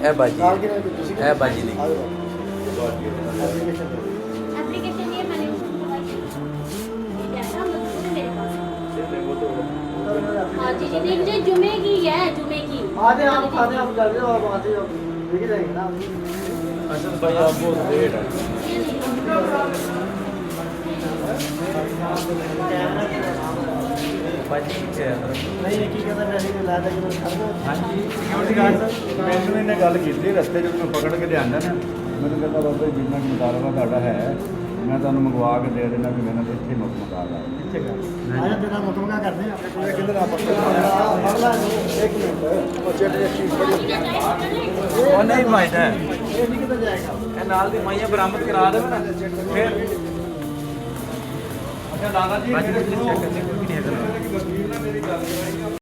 ਇਹ ਬਾਜੀ ਨਾਲ ਕਿਹਨੇ ਕੋਈ ਤੁਸੀਂ ਇਹ ਬਾਜੀ ਦੀ ਐਪਲੀਕੇਸ਼ਨ एप्लीकेशन ये मैंने जैसा मतलब मेरे पास हाँ जी जी नहीं मुझे जुमे की है जुमे की आधे आप कर रहे हो आप आते हो लेके जाएंगे ना असल भाई आप बहुत लेट है बाजी पीछे है नहीं एक ही कहता वैसे ही लाया था कि मैं ਹਾਂਜੀ ਸਿਕਿਉਰਿਟੀ ਗਾਰਡ ਮੈਨੂੰ ਇਹਨੇ ਗੱਲ ਕੀਤੀ ਰਸਤੇ 'ਚ ਮੈਂ ਪਕੜ ਕੇ ਲਿਆਂਦਾ ਨਾ ਮੈਨੂੰ ਕਹਿੰਦਾ ਬਾਬਾ ਜੀ ਜਿੰਨਾ ਕੁ ਮੁਤਾਲਬਾ ਤੁਹਾਡਾ ਹੈ ਮੈਂ ਤੁਹਾਨੂੰ ਮੰਗਵਾ ਕੇ ਦੇ ਦੇਣਾ ਵੀ ਮੈਨੂੰ ਇੱਥੇ ਮੁੱਕ ਮੁਤਾਲਬਾ कितने का आया तेरा मुतमना करने अपने पूरे किधर आप अगला एक मिनट वो चेट एक चीज बड़ी ਉਹ ਨਹੀਂ ਮਾਇਦਾ ये नहीं किधर जाएगा ਇਹ ਨਾਲ ਦੀ ਮਾਈਆਂ ਬਰਾਮਦ ਕਰਾ ਦੇਵੇ ਨਾ ਫਿਰ ਅੱਛਾ ਦਾਦਾ ਜੀ ਬਾਜੀ ਚੈੱਕ ਕਰਨੇ ਕੋਈ ਨਹੀਂ ਹੈਗਾ ਮੇਰੀ ਗੱਲ